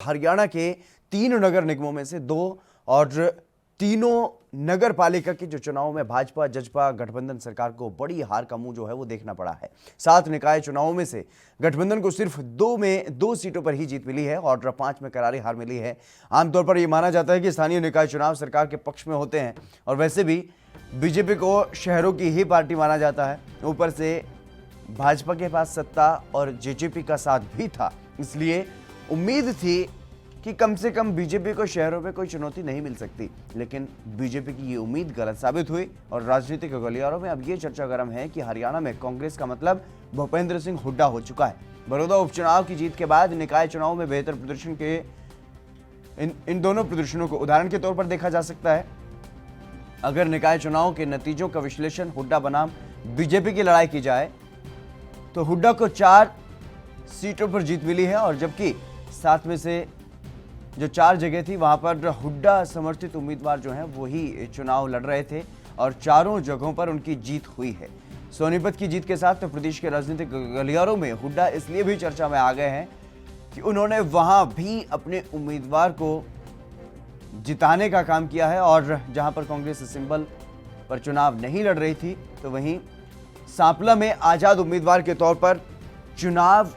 हरियाणा के 3 नगर निगमों में से 2 और तीनों नगर पालिका के जो चुनाव में भाजपा जजपा गठबंधन सरकार को बड़ी हार का मुंह जो है वो देखना पड़ा है। 7 निकाय चुनावों में से गठबंधन को सिर्फ 2 सीटों पर ही जीत मिली है और 5 में करारी हार मिली है। आमतौर पर यह माना जाता है कि स्थानीय निकाय चुनाव सरकार के पक्ष में होते हैं और वैसे भी बीजेपी को शहरों की ही पार्टी माना जाता है। ऊपर से भाजपा के पास सत्ता और जेजेपी का साथ भी था, इसलिए उम्मीद थी कि कम से कम बीजेपी को शहरों में कोई चुनौती नहीं मिल सकती। लेकिन बीजेपी की ये उम्मीद गलत साबित हुई और राजनीतिक गलियारों में अब ये चर्चा गर्म है कि हरियाणा में कांग्रेस का मतलब भूपेंद्र सिंह हुड्डा हो चुका है। बड़ौदा उपचुनाव की जीत के बाद निकाय चुनाव में बेहतर प्रदर्शन के इन दोनों प्रदर्शनों को उदाहरण के तौर पर देखा जा सकता है। अगर निकाय चुनाव के नतीजों का विश्लेषण हुड्डा बनाम बीजेपी की लड़ाई की जाए तो हुड्डा को 4 सीटों पर जीत मिली है और जबकि 7 में से जो 4 जगह थी वहां पर हुड्डा समर्थित उम्मीदवार जो हैं वही चुनाव लड़ रहे थे और चारों जगहों पर उनकी जीत हुई है। सोनीपत की जीत के साथ तो प्रदेश के राजनीतिक गलियारों में हुड्डा इसलिए भी चर्चा में आ गए हैं कि उन्होंने वहां भी अपने उम्मीदवार को जिताने का काम किया है और जहां पर कांग्रेस सिंबल पर चुनाव नहीं लड़ रही थी तो वहीं सांपला में आजाद उम्मीदवार के तौर पर चुनाव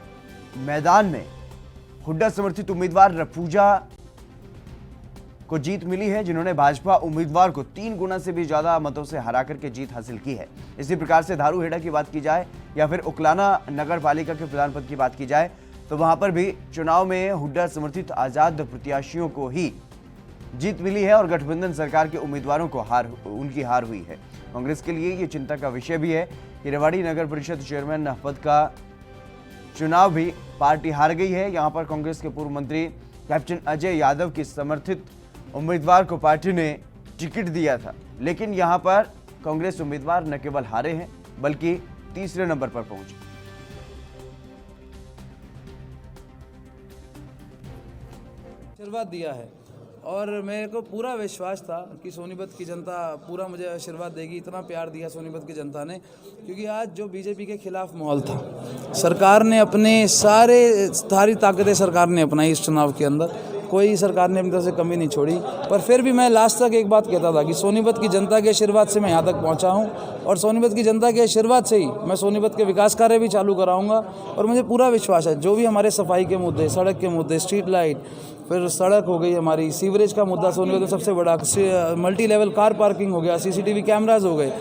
मैदान में हुड्डा समर्थित उम्मीदवार रफूजा को जीत मिली है, जिन्होंने भाजपा उम्मीदवार को 3 गुना से भी ज्यादा मतों से हरा करके जीत हासिल की है। इसी प्रकार से धारूहेड़ा की बात की जाए या फिर उकलाना नगर पालिका के प्रधान पद की बात की जाए तो वहां पर भी चुनाव में हुड्डा समर्थित आजाद प्रत्याशियों को ही जीत मिली है और गठबंधन सरकार के उम्मीदवारों को उनकी हार हुई है। कांग्रेस के लिए ये चिंता का विषय भी है कि रेवाड़ी नगर परिषद चेयरमैन पद का चुनाव भी पार्टी हार गई है। यहां पर कांग्रेस के पूर्व मंत्री कैप्टन अजय यादव की समर्थित उम्मीदवार को पार्टी ने टिकट दिया था, लेकिन यहां पर कांग्रेस उम्मीदवार न केवल हारे हैं बल्कि तीसरे नंबर पर पहुंचे। आशीर्वाद दिया है और मेरे को पूरा विश्वास था कि सोनीपत की जनता पूरा मुझे आशीर्वाद देगी। इतना प्यार दिया सोनीपत की जनता ने, क्योंकि आज जो बीजेपी के खिलाफ माहौल था, सरकार ने अपने सारी ताकतें सरकार ने अपनाई इस चुनाव के अंदर। कोई सरकार ने अपनी तरफ से कमी नहीं छोड़ी, पर फिर भी मैं लास्ट तक एक बात कहता था कि सोनीपत की जनता के आशीर्वाद से मैं यहाँ तक पहुँचा हूँ और सोनीपत की जनता के आशीर्वाद से ही मैं सोनीपत के विकास कार्य भी चालू कराऊंगा। और मुझे पूरा विश्वास है जो भी हमारे सफाई के मुद्दे, सड़क के मुद्दे, स्ट्रीट लाइट, फिर सड़क हो गई, हमारी सीवरेज का मुद्दा सोनीपत में सबसे बड़ा, मल्टी लेवल कार पार्किंग हो गया, सीसीटीवी कैमराज हो गए,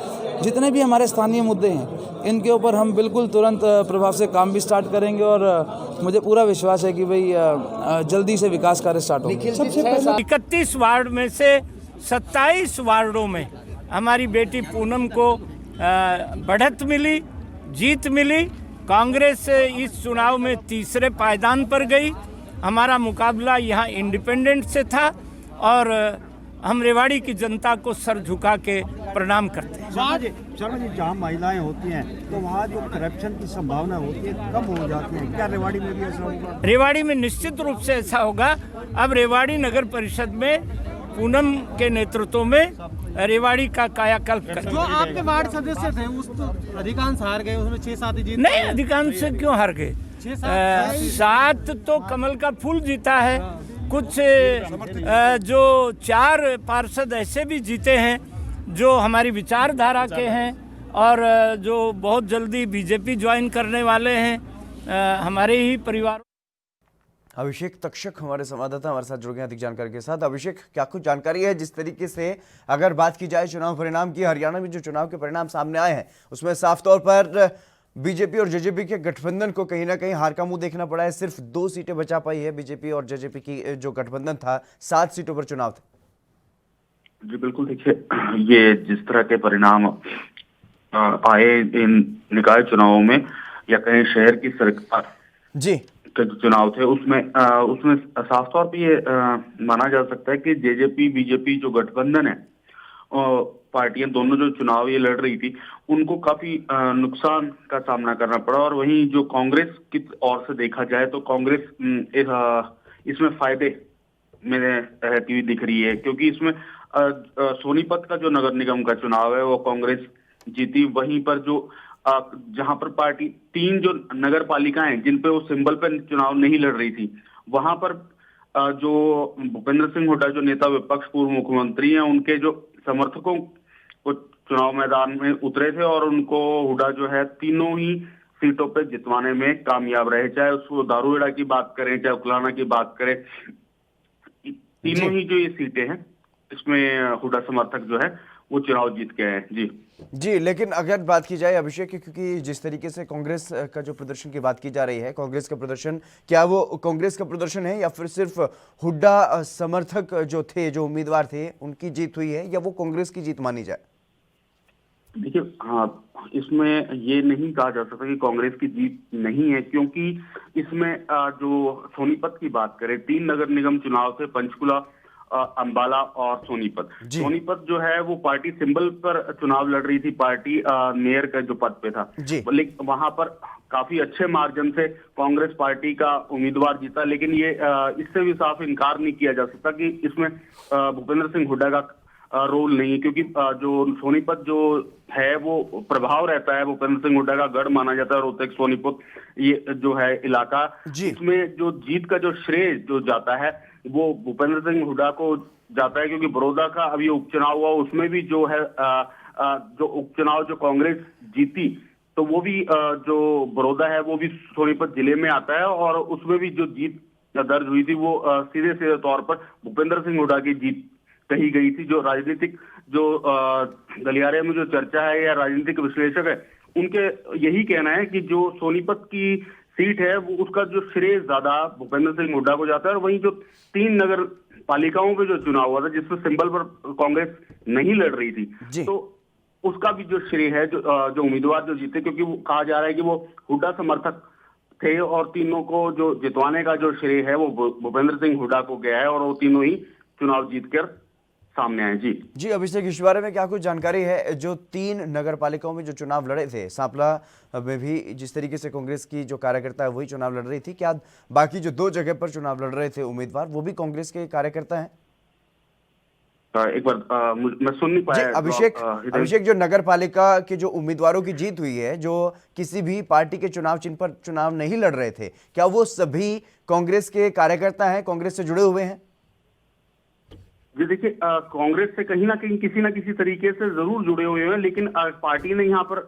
जितने भी हमारे स्थानीय मुद्दे हैं इनके ऊपर हम बिल्कुल तुरंत प्रभाव से काम भी स्टार्ट करेंगे और मुझे पूरा विश्वास है कि भाई जल्दी से विकास कार्य स्टार्ट होंगे। सबसे पहले 31 वार्ड में से 27 वार्डों में हमारी बेटी पूनम को बढ़त मिली, जीत मिली। कांग्रेस इस चुनाव में तीसरे पायदान पर गई। हमारा मुकाबला यहाँ इंडिपेंडेंट से था और हम रेवाड़ी की जनता को सर झुका के प्रणाम करते हैं। शर्मा जी, जहाँ महिलाएं होती हैं तो वहाँ जो करप्शन की संभावना होती है कम हो जाती है, क्या रेवाड़ी में भी ऐसा होगा? रेवाड़ी में निश्चित रूप से ऐसा होगा। अब रेवाड़ी नगर परिषद में पूनम के नेतृत्व में रेवाड़ी का कायाकल्प कर। जो आपके वार्ड सदस्य थे उस तो अधिकांश हार गए, उसमें 6-7 जीत नहीं, अधिकांश से क्यों हार गए? 7 तो कमल का फूल जीता है। कुछ जो 4 पार्षद ऐसे भी जीते हैं जो हमारी विचारधारा के हैं और जो बहुत जल्दी बीजेपी ज्वाइन करने वाले हैं हमारे ही परिवार। अभिषेक तक्षक हमारे संवाददाता हमारे साथ जुड़ गए अधिक जानकारी के साथ। अभिषेक, क्या कुछ जानकारी है जिस तरीके से अगर बात की जाए चुनाव परिणाम की, हरियाणा में जो चुनाव के परिणाम सामने आए हैं उसमें साफ तौर पर बीजेपी और जेजेपी के गठबंधन को कहीं ना कहीं हार का मुंह देखना पड़ा है। सिर्फ 2 सीटें बचा पाई है बीजेपी और जेजेपी की जो गठबंधन था, 7 सीटों पर चुनाव था। जी बिल्कुल, देखिए ये जिस तरह के परिणाम आए इन निकाय चुनावों में या कहीं शहर की सरकार जी के जो चुनाव थे उसमें साफ तौर पे ये माना जा सकता है कि जेजेपी बीजेपी जो गठबंधन है, पार्टियां दोनों जो चुनाव ये लड़ रही थी उनको काफी नुकसान का सामना करना पड़ा। और वहीं जो कांग्रेस की ओर से देखा जाए तो कांग्रेस इसमें फायदे में रहती हुई दिख रही है, क्योंकि इसमें सोनीपत का जो नगर निगम का चुनाव है वो कांग्रेस जीती। वहीं पर जो जहां पर पार्टी 3 जो नगर पालिकाएं जिन पे वो सिंबल पे चुनाव नहीं लड़ रही थी, वहां पर जो भूपेंद्र सिंह हुड्डा जो नेता विपक्ष पूर्व मुख्यमंत्री हैं, उनके जो समर्थकों को चुनाव मैदान में उतरे थे और उनको हुड्डा जो है तीनों ही सीटों पे जितवाने में कामयाब रहे। चाहे उसको दारूहेड़ा की बात करें, चाहे उकलाना की बात करें, तीनों ही जो ये सीटें हैं इसमें हुड्डा समर्थक जो है वो चुनाव जीत के आए हैं। जी, लेकिन अगर बात की जाए अभिषेक, क्योंकि जिस तरीके से कांग्रेस का जो प्रदर्शन की बात की जा रही है, कांग्रेस का प्रदर्शन, क्या वो कांग्रेस का प्रदर्शन है या फिर सिर्फ हुड्डा समर्थक जो थे, जो उम्मीदवार थे, उनकी जीत हुई है, या वो कांग्रेस की जीत मानी जाए? देखिए, हाँ, इसमें ये नहीं कहा जा सकता कि कांग्रेस की जीत नहीं है, क्योंकि इसमें जो सोनीपत की बात करें, 3 नगर निगम चुनाव थे, पंचकुला, अंबाला और सोनीपत। सोनीपत जो है वो पार्टी सिंबल पर चुनाव लड़ रही थी, पार्टी मेयर का जो पद पे था, लेकिन वहां पर काफी अच्छे मार्जिन से कांग्रेस पार्टी का उम्मीदवार जीता। लेकिन ये इससे भी साफ इनकार नहीं किया जा सकता कि इसमें भूपेंद्र सिंह हुड्डा का रोल नहीं है, क्योंकि जो सोनीपत जो है वो प्रभाव रहता है, भूपेंद्र सिंह हुड्डा का गढ़ माना जाता है। रोहतक सोनीपत ये जो है इलाका, इसमें जो जीत का जो श्रेय जो जाता है वो भूपेंद्र सिंह हुड्डा को जाता है, क्योंकि बड़ौदा का अभी उपचुनाव हुआ, उसमें भी जो है जो उपचुनाव जो कांग्रेस जीती, तो वो भी जो बड़ौदा है वो भी सोनीपत जिले में आता है, और उसमें भी जो जीत दर्ज हुई थी वो सीधे सीधे तौर पर भूपेंद्र सिंह हुड्डा की जीत कही गई थी। जो राजनीतिक जो गलियारे में जो चर्चा है या राजनीतिक विश्लेषक है, उनके यही कहना है कि जो सोनीपत की सीट है वो उसका जो श्रेय ज्यादा भूपेंद्र सिंह हुड्डा को जाता है, और वहीं जो 3 नगर पालिकाओं पे जो चुनाव हुआ था जिसमें सिंबल पर कांग्रेस नहीं लड़ रही थी, तो उसका भी जो श्रेय है जो उम्मीदवार जो जीते, क्योंकि वो कहा जा रहा है कि वो हुड्डा समर्थक थे और तीनों को जो जितवाने का जो श्रेय है वो भूपेंद्र सिंह हुड्डा को गया है, और वो तीनों ही चुनाव जीतकर सामने आए। जी अभिषेक, इस बारे में क्या कुछ जानकारी है? जो 3 नगर पालिकाओं में जो चुनाव लड़े थे, सांपला में भी जिस तरीके से कांग्रेस की जो कार्यकर्ता है वही चुनाव लड़ रही थी, क्या बाकी जो 2 जगह पर चुनाव लड़ रहे थे उम्मीदवार वो भी कांग्रेस के कार्यकर्ता हैं? एक बार मैं सुन नहीं पाया। अभिषेक, जो नगर पालिका के जो उम्मीदवारों की जीत हुई है, जो किसी भी पार्टी के चुनाव चिन्ह पर चुनाव नहीं लड़ रहे थे, क्या वो सभी कांग्रेस के कार्यकर्ता हैं, कांग्रेस से जुड़े हुए हैं? जी देखिए, कांग्रेस से कहीं ना कहीं किसी ना किसी तरीके से जरूर जुड़े हुए हैं, लेकिन पार्टी ने यहाँ पर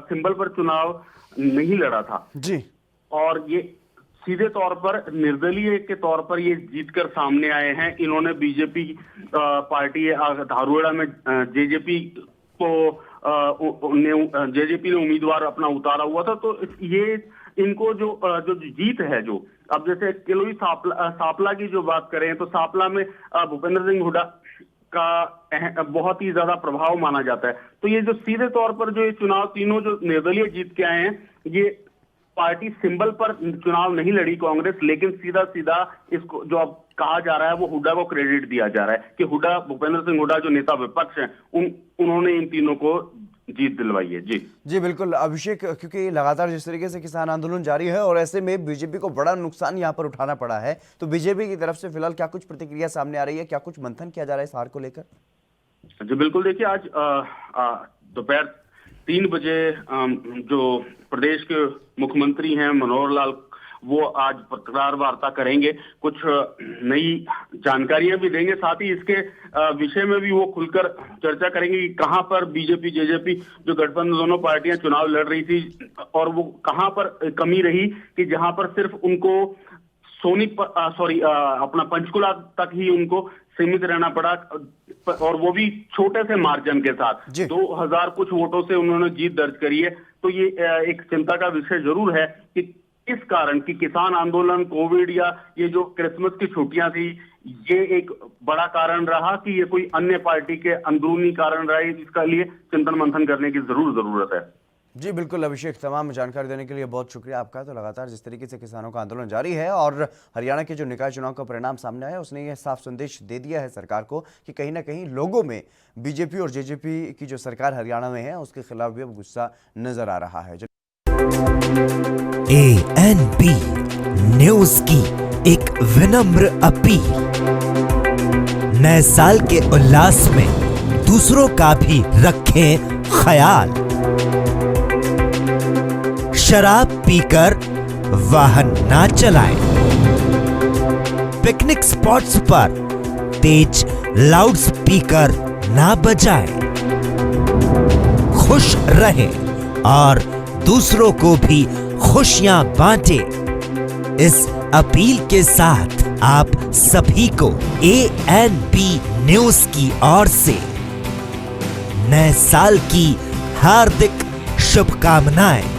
सिंबल पर चुनाव नहीं लड़ा था जी, और ये सीधे तौर पर निर्दलीय के तौर पर ये जीतकर सामने आए हैं। इन्होंने बीजेपी पार्टी धारूहेड़ा में जेजेपी ने उम्मीदवार अपना उतारा हुआ था, तो ये इनको जो जीत है, जो अब जैसे किलोई सांपला की जो बात करें तो सांपला में भूपेंद्र सिंह हुड्डा का बहुत ही ज्यादा प्रभाव माना जाता है। तो ये जो सीधे तौर पर जो ये चुनाव तीनों जो निर्दलीय जीत के आए हैं, ये पार्टी सिंबल पर चुनाव नहीं लड़ी कांग्रेस, लेकिन सीधा सीधा इसको जो अब कहा जा रहा है वो हुड्डा को क्रेडिट दिया जा रहा है कि हुड्डा, भूपेंद्र सिंह हुड्डा जो नेता विपक्ष हैं, उन्होंने इन तीनों को जीत दिलवाई है। जी बिल्कुल अभिषेक, क्योंकि लगातार जिस तरीके से किसान आंदोलन जारी है और ऐसे में बीजेपी को बड़ा नुकसान यहाँ पर उठाना पड़ा है, तो बीजेपी की तरफ से फिलहाल क्या कुछ प्रतिक्रिया सामने आ रही है, क्या कुछ मंथन किया जा रहा है इस हार को लेकर? जी बिल्कुल, देखिए आज दोपहर 3 बजे जो प्रदेश के मुख्यमंत्री हैं मनोहर लाल, वो आज पत्रकार वार्ता करेंगे, कुछ नई जानकारियां भी देंगे, साथ ही इसके विषय में भी वो खुलकर चर्चा करेंगे कि कहां पर बीजेपी जेजेपी जो गठबंधन दोनों पार्टियां चुनाव लड़ रही थी और वो कहां पर कमी रही कि जहां पर सिर्फ उनको अपना पंचकुला तक ही उनको सीमित रहना पड़ा, और वो भी छोटे से मार्जिन के साथ 2000 कुछ वोटों से उन्होंने जीत दर्ज करी है। तो ये एक चिंता का विषय जरूर है कि इस कारण कि किसान आंदोलन, कोविड या ये जो क्रिसमस की छुट्टियां थी, ये एक बड़ा कारण रहा कि ये कोई अन्य पार्टी के अंदरूनी कारण रहा, इसका लिए चिंतन मंथन करने की जरूरत है। जी बिल्कुल अभिषेक, तमाम जानकारी देने के लिए बहुत शुक्रिया आपका। तो लगातार जिस तरीके से किसानों का आंदोलन जारी है और हरियाणा के जो निकाय चुनाव का परिणाम सामने आया, उसने यह साफ संदेश दे दिया है सरकार को कि कहीं ना कहीं लोगों में बीजेपी और जेजेपी की जो सरकार हरियाणा में है उसके खिलाफ भी अब गुस्सा नजर आ रहा है। ANP न्यूज की एक विनम्र अपील, नए साल के उल्लास में दूसरों का भी रखें ख्याल। शराब पीकर वाहन ना चलाएं, पिकनिक स्पॉट्स पर तेज लाउडस्पीकर ना बजाएं। खुश रहें और दूसरों को भी खुशियां बांटें। इस अपील के साथ आप सभी को ANP न्यूज की ओर से नए साल की हार्दिक शुभकामनाएं।